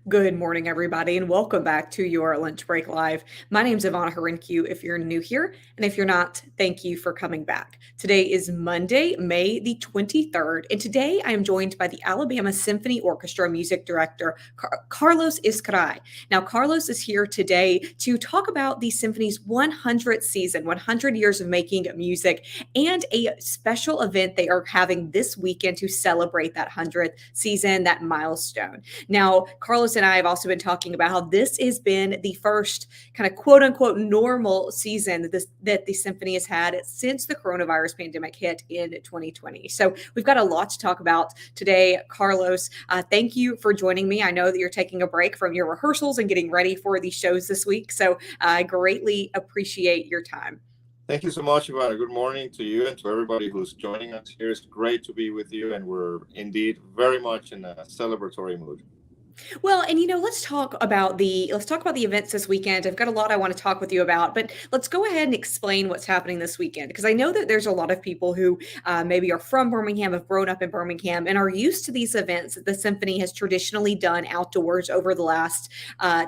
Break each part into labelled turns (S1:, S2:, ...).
S1: Good morning, everybody, and welcome back to your Lunch Break Live. My name is Ivana Harinkyu if you're new here, and if you're not, thank you for coming back. Today is Monday, May the 23rd, and today I am joined by the Alabama Symphony Orchestra music director, Carlos Izcaray. Now, Carlos is here today to talk about the symphony's 100th season, 100 years of making music, and a special event they are having this weekend to celebrate that 100th season, that milestone. Now, Carlos and I have also been talking about how this has been the first kind of quote unquote normal season that the symphony has had since the coronavirus pandemic hit in 2020. So we've got a lot to talk about today. Carlos, thank you for joining me. I know that you're taking a break from your rehearsals and getting ready for the shows this week. So I greatly appreciate your time.
S2: Thank you so much, Ivana. Good morning to you and to everybody who's joining us here. It's great to be with you, and we're indeed very much in a celebratory mood.
S1: Well, and let's talk about the events this weekend. I've got a lot I want to talk with you about, but let's go ahead and explain what's happening this weekend because I know that there's a lot of people who maybe are from Birmingham, have grown up in Birmingham, and are used to these events that the symphony has traditionally done outdoors over the last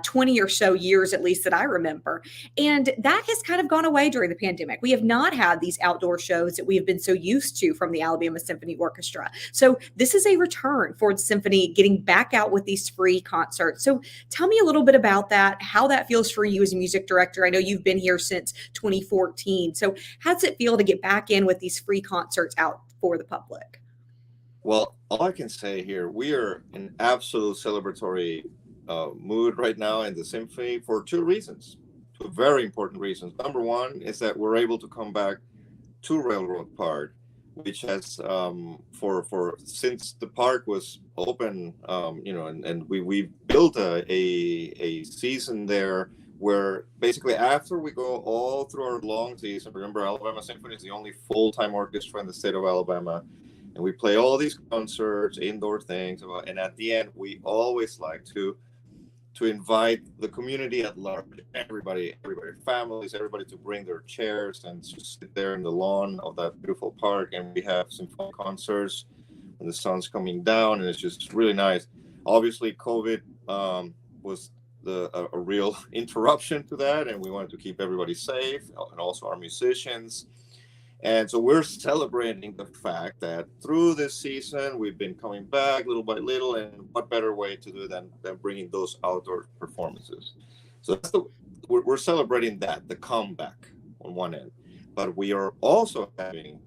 S1: 20 or so years, at least that I remember. And that has kind of gone away during the pandemic. We have not had these outdoor shows that we have been so used to from the Alabama Symphony Orchestra. So this is a return for the symphony getting back out with these free concerts. So tell me a little bit about that, how that feels for you as a music director. I know you've been here since 2014. So how does it feel to get back in with these free concerts out for the public?
S2: Well, all I can say here, we are in absolute celebratory mood right now in the symphony for two reasons, two very important reasons. Number one is that we're able to come back to Railroad Park, which has for since the park was open, and we built a season there where basically after we go all through our long season. Remember, Alabama Symphony is the only full-time orchestra in the state of Alabama, and we play all these concerts, indoor things, and at the end we always like to invite the community at large, everybody, families, everybody to bring their chairs and just sit there in the lawn of that beautiful park. And we have symphonic concerts when the sun's coming down, and it's just really nice. Obviously, COVID was a real interruption to that, and we wanted to keep everybody safe and also our musicians. And so we're celebrating the fact that through this season, we've been coming back little by little. And what better way to do than bringing those outdoor performances? So we're celebrating that, the comeback on one end. But we are also having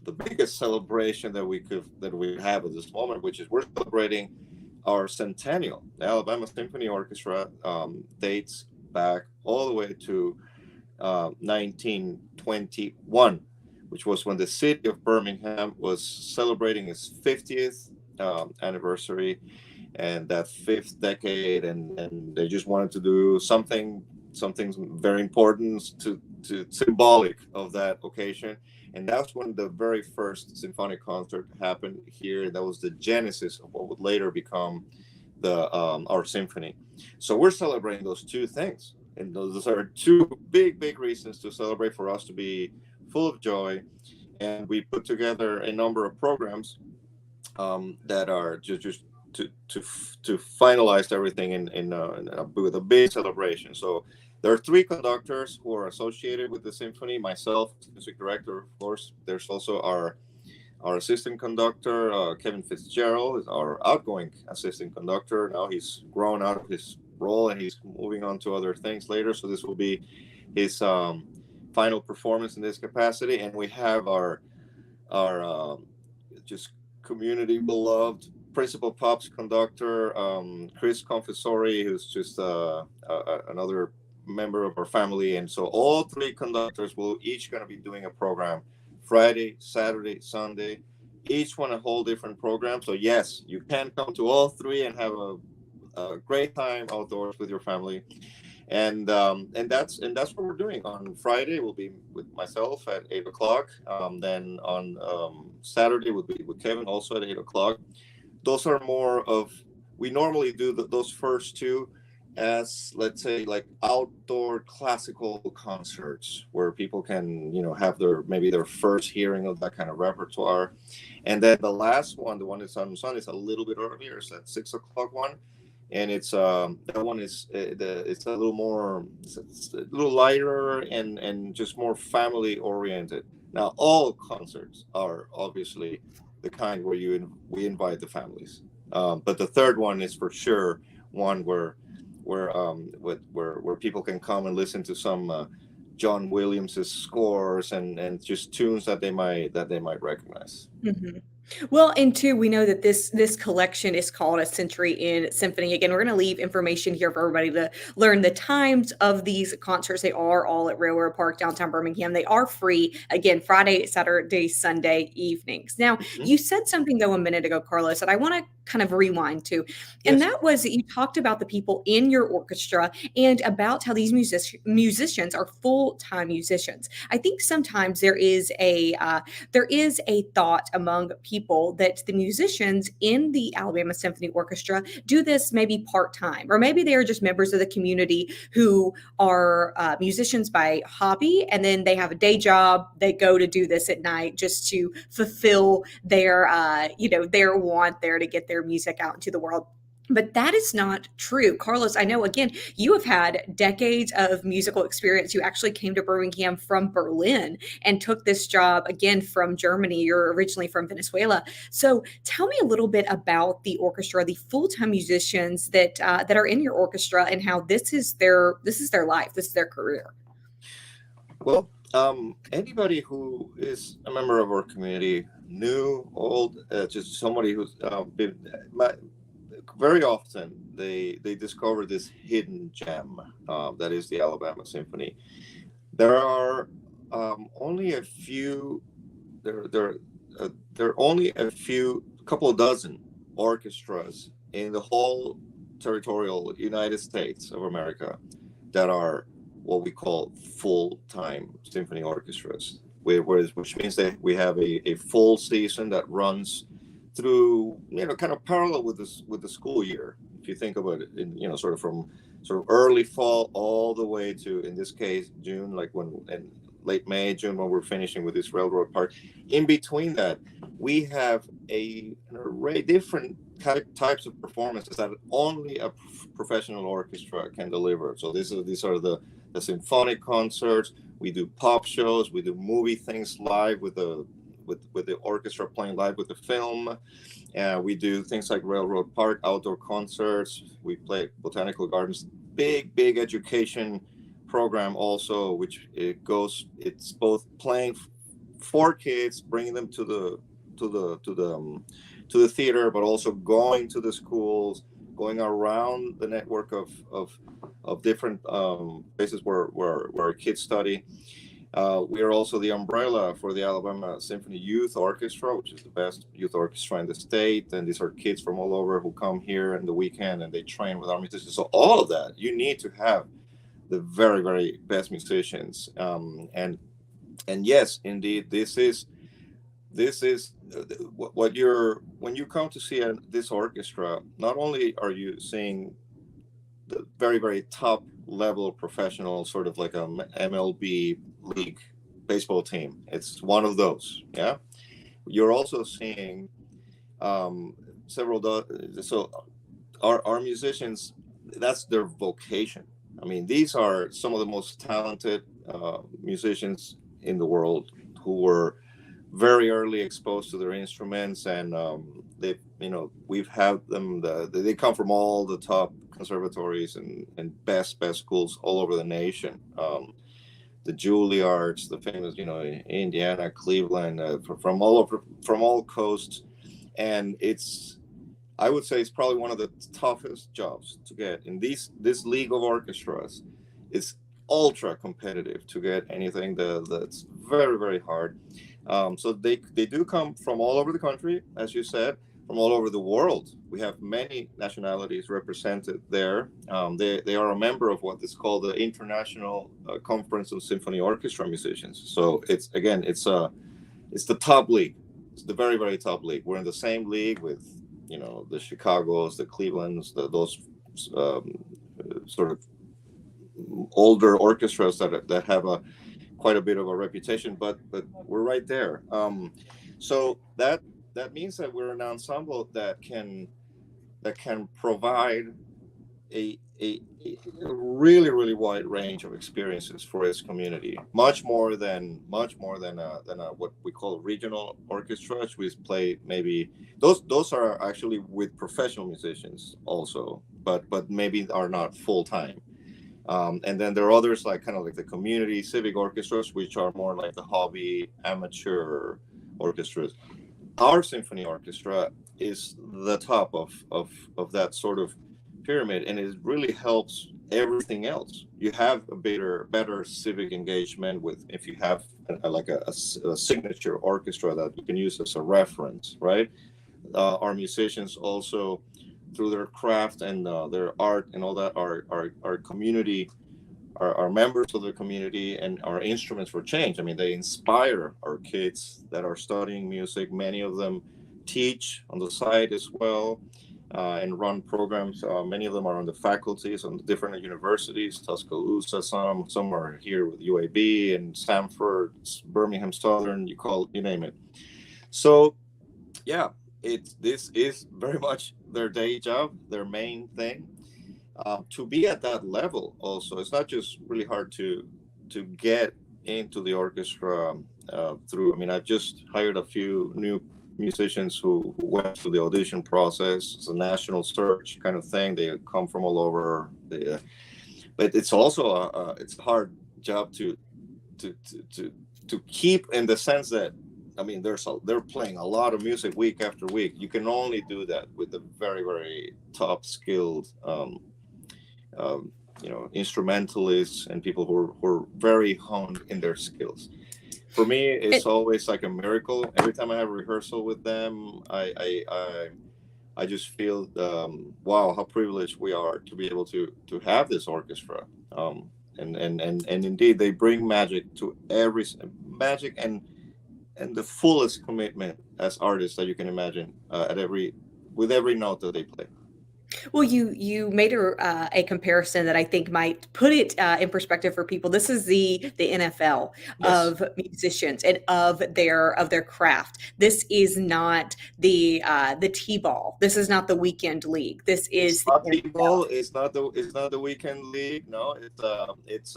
S2: the biggest celebration that we have at this moment, which is we're celebrating our centennial. The Alabama Symphony Orchestra dates back all the way to 1921, which was when the city of Birmingham was celebrating its 50th anniversary and that fifth decade, and they just wanted to do something very important to symbolic of that occasion. And that's when the very first symphonic concert happened here. That was the genesis of what would later become the our symphony. So we're celebrating those two things, and those are two big reasons to celebrate, for us to be full of joy. And we put together a number of programs that are just to finalize everything with a big celebration. So there are three conductors who are associated with the symphony. Myself, music director, of course. There's also our assistant conductor, Kevin Fitzgerald, is our outgoing assistant conductor. Now he's grown out of his role and he's moving on to other things later. So this will be his final performance in this capacity. And we have our just community beloved principal pops conductor, Chris Confessori, who's just another member of our family. And so all three conductors will each going to be doing a program Friday, Saturday, Sunday, each one a whole different program. So yes, you can come to all three and have a great time outdoors with your family. And that's what we're doing. On Friday we'll be with myself at 8 o'clock. Then on Saturday we'll be with Kevin also at 8 o'clock. Those are more of, we normally do those first two as, let's say, like outdoor classical concerts where people can have maybe their first hearing of that kind of repertoire. And then the last one, the one that's on Sunday, is a little bit earlier. It's that 6 o'clock one. and it's that one is it's a little more, it's a little lighter and just more family oriented. Now all concerts are obviously the kind where we invite the families, but the third one is for sure one where people can come and listen to some John Williams's scores and just tunes that they might recognize.
S1: Mhm. Well, and two, we know that this collection is called A Century in Symphony. Again, we're going to leave information here for everybody to learn the times of these concerts. They are all at Railroad Park, downtown Birmingham. They are free. Again, Friday, Saturday, Sunday evenings. Now,
S2: Mhm.
S1: you said something though a minute ago, Carlos, that I want to kind of rewind to, and
S2: Yes.
S1: that was that you talked about the people in your orchestra and about how these musicians are full-time musicians. I think sometimes there is a thought among people that the musicians in the Alabama Symphony Orchestra do this maybe part time, or maybe they are just members of the community who are musicians by hobby, and then they have a day job. They go to do this at night just to fulfill their want there to get their music out into the world. But that is not true. Carlos, I know, again, you have had decades of musical experience. You actually came to Birmingham from Berlin and took this job again from Germany. You're originally from Venezuela. So tell me a little bit about the orchestra, the full-time musicians that are in your orchestra, and how this is their life, this is their career.
S2: Well, anybody who is a member of our community, new, old, just somebody who's been, very often they discover this hidden gem that is the Alabama Symphony. There are only a few. There are only a few, couple of dozen orchestras in the whole territorial United States of America that are what we call full-time symphony orchestras, which means that we have a full season that runs through, kind of parallel with the school year. If you think about it, sort of from sort of early fall all the way to, in this case, June, like when and late May, June, when we're finishing with this railroad part. In between that, we have an array different types of performances that only a professional orchestra can deliver. So these are the symphonic concerts. We do pop shows. We do movie things live with the orchestra playing live with the film. We do things like Railroad Park outdoor concerts. We play botanical gardens. Big education program also, which it's both playing for kids, bringing them to the to the to the theater, but also going to the schools, going around the network of different places where kids study. We are also the umbrella for the Alabama Symphony Youth Orchestra, which is the best youth orchestra in the state. And these are kids from all over who come here in the weekend and they train with our musicians. So all of that, you need to have the very, very best musicians. And yes, indeed, this is what you're when you come to see this orchestra. Not only are you seeing the very, very top level professional, sort of like a MLB league baseball team. It's one of those. Yeah. You're also seeing several. So our musicians, that's their vocation. I mean, these are some of the most talented musicians in the world who were very early exposed to their instruments, and we've had them. They come from all the top conservatories and best schools all over the nation. The Juilliards, the famous, Indiana, Cleveland, from all over, from all coasts, and I would say it's probably one of the toughest jobs to get in this league of orchestras. It's ultra competitive to get anything that's very, very hard. So they do come from all over the country, as you said, from all over the world. We have many nationalities represented there. They are a member of what is called the International Conference of Symphony Orchestra Musicians. So it's the top league. It's the very, very top league. We're in the same league with the Chicagos, the Clevelands, those sort of older orchestras that have quite a bit of a reputation, but we're right there. So that means that we're an ensemble that can provide a really really wide range of experiences for its community, much more than what we call regional orchestras. We play maybe those are actually with professional musicians also, but maybe are not full time. And then there are others like kind of like the community civic orchestras, which are more like the hobby amateur orchestras. Our symphony orchestra is the top of that sort of pyramid, and it really helps everything else. You have a better civic engagement with, if you have a signature orchestra that you can use as a reference, right? Our musicians also, through their craft and their art and all that, our community, are members of the community and are instruments for change. I mean, they inspire our kids that are studying music. Many of them teach on the side as well, and run programs. Many of them are on the faculties on the different universities, Tuscaloosa, some are here with UAB and Stanford, Birmingham Southern, you name it. So yeah, this is very much their day job, their main thing. To be at that level also, it's not just really hard to get into the orchestra through. I mean, I've just hired a few new musicians who went through the audition process. It's a national search kind of thing. They come from all over. But it's also it's a hard job to to to to keep, in the sense that, I mean, they're playing a lot of music week after week. You can only do that with the very very top skilled instrumentalists and people who are very honed in their skills. For me, it's
S1: It,
S2: always like a miracle. Every time I have a rehearsal with them, I just feel, wow, how privileged we are to be able to have this orchestra. And indeed, they bring magic to every magic and the fullest commitment as artists that you can imagine, at every with every note that they play.
S1: well, you made a comparison that I think might put it in perspective for people. This is the NFL
S2: Yes.
S1: of musicians and of their craft. This is not the T-ball. This is not the weekend league. This
S2: It's
S1: is the
S2: not
S1: NFL.
S2: people. It's not the weekend league. No, it's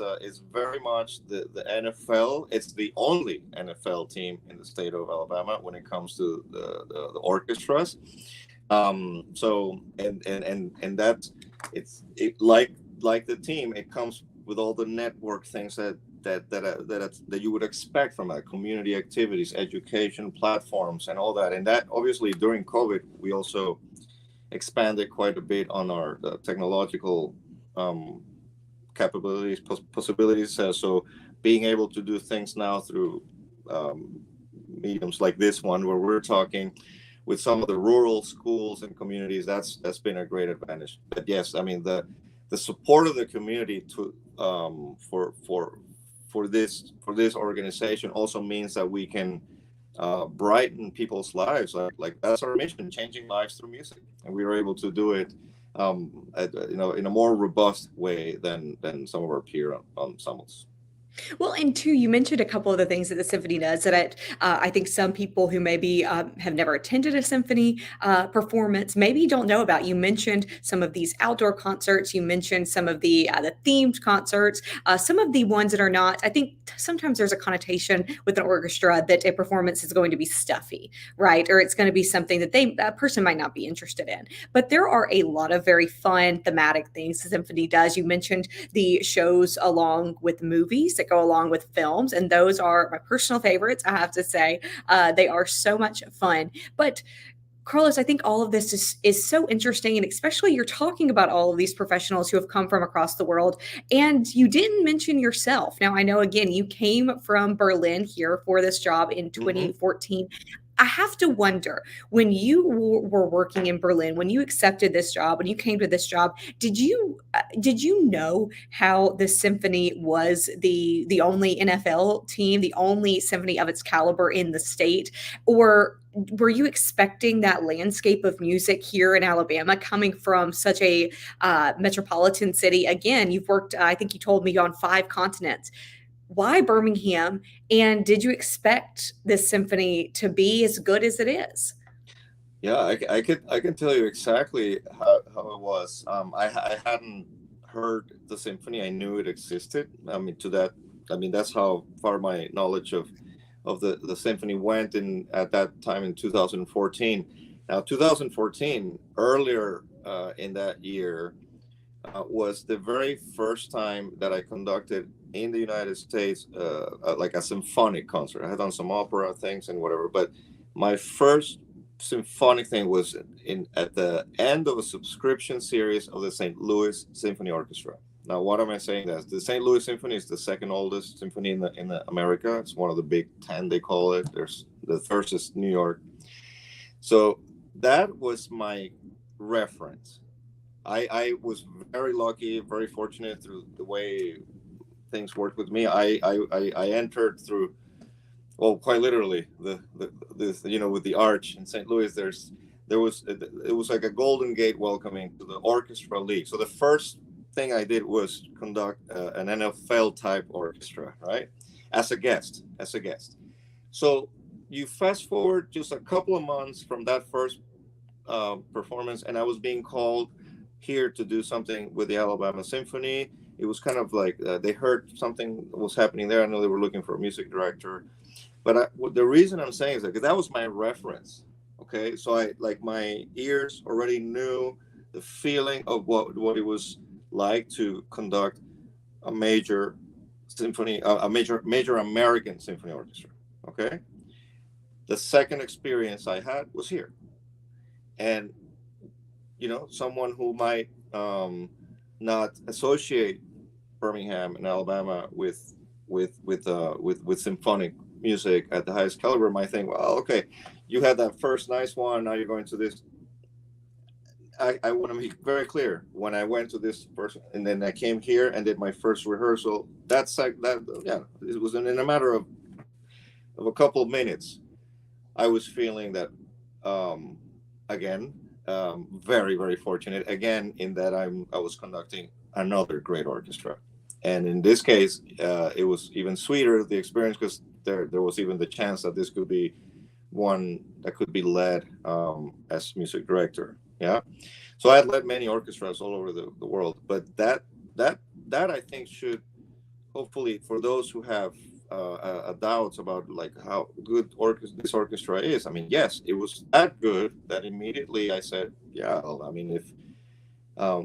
S2: very much the NFL. It's the only NFL team in the state of Alabama when it comes to the orchestras. So and that, like the team, it comes with all the network things that you would expect from a community activities, education platforms, and all that. And that obviously during COVID, we also expanded quite a bit on our technological um, capabilities, possibilities. So being able to do things now through um, mediums like this one, where we're talking with some of the rural schools and communities, that's been a great advantage. But yes, I mean, the support of the community to for this organization also means that we can brighten people's lives. Like that's our mission, changing lives through music, and we were able to do it, in a more robust way than some of our peer ensembles.
S1: Well, and two, you mentioned a couple of the things that the symphony does that I think some people who maybe have never attended a symphony performance maybe don't know about. You mentioned some of these outdoor concerts. You mentioned some of the themed concerts. Some of the ones that are not. I think sometimes there's a connotation with an orchestra that a performance is going to be stuffy, right? Or it's going to be something that a person might not be interested in. But there are a lot of very fun thematic things the symphony does. You mentioned the shows along with movies that go along with films, and those are my personal favorites. I have to say, they are so much fun. But Carlos, I think all of this is so interesting, and especially you're talking about all of these professionals who have come from across the world, and you didn't mention yourself. Now, I know again you came from Berlin here for this job in
S2: Hmm.
S1: 2014. I have to wonder when you were working in Berlin, when you accepted this job, when you came to this job, did you know how the symphony was the only NFL team, the only symphony of its caliber in the state, or were you expecting that landscape of music here in Alabama coming from such a metropolitan city? Again, you've worked, I think you told me, on 5 continents. Why Birmingham? And did you expect this symphony to be as good as it is?
S2: Yeah, I can tell you exactly how it was. I hadn't heard the symphony. I knew it existed. I mean, that's how far my knowledge of the symphony went in at that time in 2014. Now, 2014, earlier in that year, was the very first time that I conducted in the United States, like a symphonic concert. I had done some opera things and whatever, but my first symphonic thing was in at the end of a subscription series of the St. Louis Symphony Orchestra. Now, what am I saying? That the St. Louis Symphony is the second oldest symphony in the America. It's one of the Big Ten, they call it. There's the first is New York. So that was my reference. I was very lucky, very fortunate through the way things worked with me. I entered through, well, quite literally with the arch in St. Louis. There was it was like a golden gate welcoming to the orchestra league. So the first thing I did was conduct an NFL type orchestra, right? As a guest. So you fast forward just a couple of months from that first performance, and I was being called here to do something with the Alabama Symphony. It was kind of like they heard something was happening there. I know they were looking for a music director, but the reason I'm saying is that was my reference. Okay, so I like my ears already knew the feeling of what it was like to conduct a major symphony, a major American symphony orchestra. Okay, the second experience I had was here, and someone who might not associate Birmingham and Alabama with symphonic music at the highest caliber might think, well, okay, you had that first nice one, now you're going to this. I want to be very clear. When I went to this person, and then I came here and did my first rehearsal, that's like that. Yeah, it was in a matter of a couple of minutes. I was feeling that um, again. Very, very fortunate again in that I was conducting another great orchestra, and in this case, it was even sweeter the experience because there was even the chance that this could be one that could be led as music director. Yeah, so I had led many orchestras all over the world, but that that I think should hopefully for those who have doubts about like how good this orchestra is. I mean, yes, it was that good that immediately I said, yeah. Well, I mean, if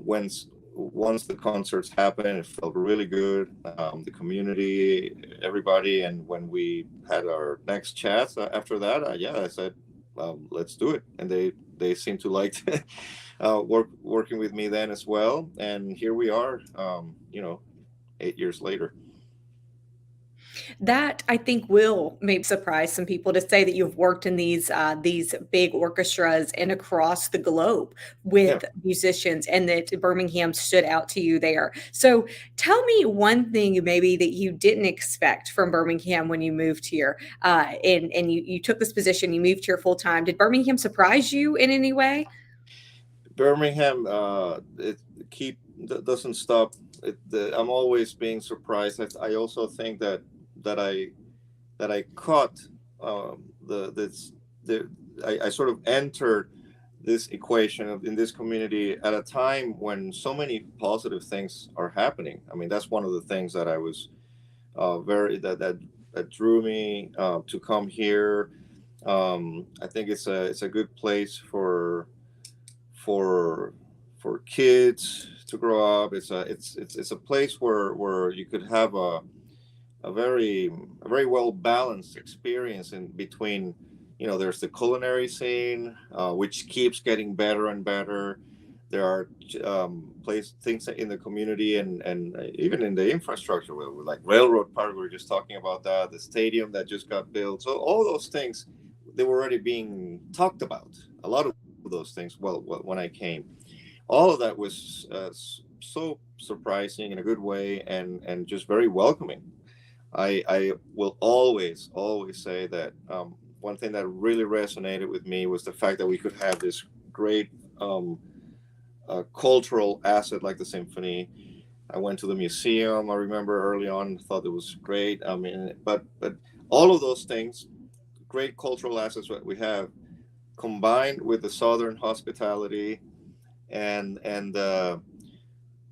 S2: when once the concerts happened, it felt really good. The community, everybody, and when we had our next chats after that, yeah, I said, let's do it, and they seem to like working with me then as well, and here we are. 8 years later.
S1: That I think will maybe surprise some people to say that you've worked in these big orchestras and across the globe
S2: Yeah.
S1: with musicians, and that Birmingham stood out to you there. So tell me one thing maybe that you didn't expect from Birmingham when you moved here, and you took this position, you moved here full time. Did Birmingham surprise you in any way?
S2: Birmingham, it doesn't stop. I'm always being surprised. I also think that I caught the this the I sort of entered this equation in this community at a time when so many positive things are happening. I mean, that's one of the things that I was very that drew me to come here. I think it's a good place for for kids to grow up. It's a place where you could have a very well balanced experience in between. There's the culinary scene, which keeps getting better and better. There are place things in the community and even in the infrastructure, like railroad park. We were just talking about that, the stadium that just got built. So all those things, they were already being talked about. A lot of those things. Well, when I came, all of that was so surprising in a good way and just very welcoming. I will always say that one thing that really resonated with me was the fact that we could have this great cultural asset like the symphony. I went to the museum. I remember early on, thought it was great. I mean, but all of those things, great cultural assets that we have, combined with the southern hospitality and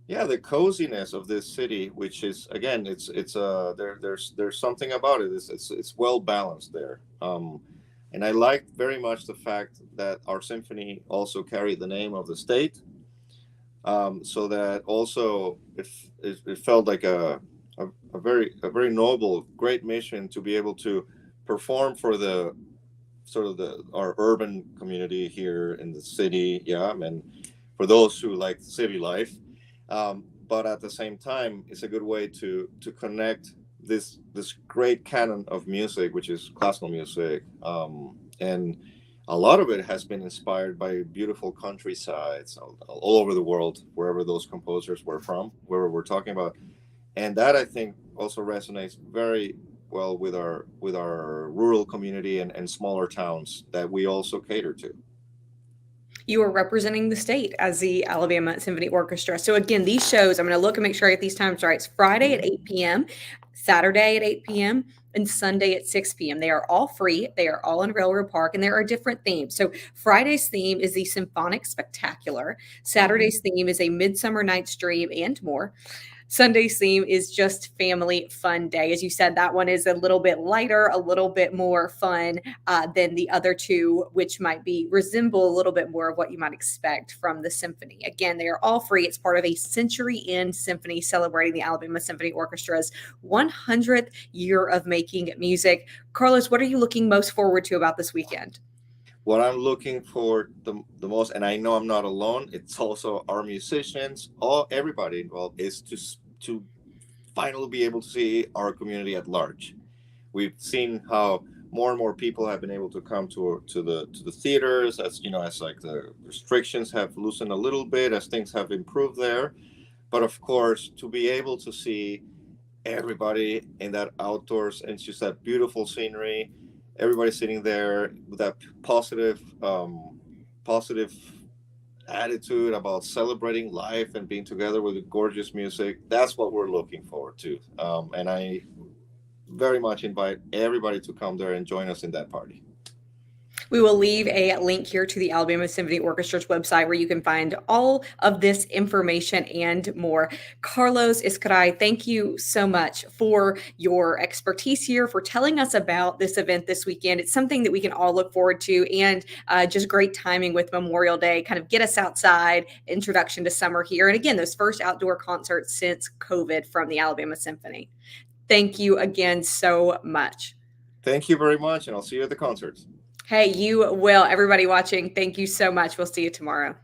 S2: yeah, the coziness of this city, which is, again, there's something about it. It's well balanced there. And I liked very much the fact that our symphony also carried the name of the state, so that also it felt like a very noble, great mission to be able to perform for the sort of the our urban community here in the city, yeah, and for those who like city life. But at the same time, it's a good way to connect this great canon of music, which is classical music, and a lot of it has been inspired by beautiful countrysides all over the world, wherever those composers were from, where we're talking about. And that, I think, also resonates very well with our rural community and smaller towns that we also cater to.
S1: You are representing the state as the Alabama Symphony Orchestra. So again, these shows, I'm going to look and make sure I get these times right. It's Friday at 8 p.m., Saturday at 8 p.m., and Sunday at 6 p.m. They are all free. They are all in Railroad Park, and there are different themes. So Friday's theme is the Symphonic Spectacular. Saturday's theme is a Midsummer Night's Dream and more. Sunday's theme is just family fun day. As you said, that one is a little bit lighter, a little bit more fun than the other two, which might be resemble a little bit more of what you might expect from the symphony. Again, they are all free. It's part of a century-end symphony celebrating the Alabama Symphony Orchestra's 100th year of making music. Carlos, what are you looking most forward to about this weekend?
S2: What I'm looking for the most, and I know I'm not alone, it's also our musicians, all everybody involved, is to finally be able to see our community at large. We've seen how more and more people have been able to come to the theaters, as you know, as like the restrictions have loosened a little bit, as things have improved there. But of course, to be able to see everybody in that outdoors, and it's just that beautiful scenery, everybody sitting there with that positive attitude about celebrating life and being together with gorgeous music. That's what we're looking forward to, and I very much invite everybody to come there and join us in that party.
S1: We will leave a link here to the Alabama Symphony Orchestra's website where you can find all of this information and more. Carlos Izcaray, thank you so much for your expertise here, for telling us about this event this weekend. It's something that we can all look forward to, and just great timing with Memorial Day, kind of get us outside, introduction to summer here. And again, those first outdoor concerts since COVID from the Alabama Symphony. Thank you again so much.
S2: Thank you very much, and I'll see you at the concerts.
S1: Hey, you will. Everybody watching, thank you so much. We'll see you tomorrow.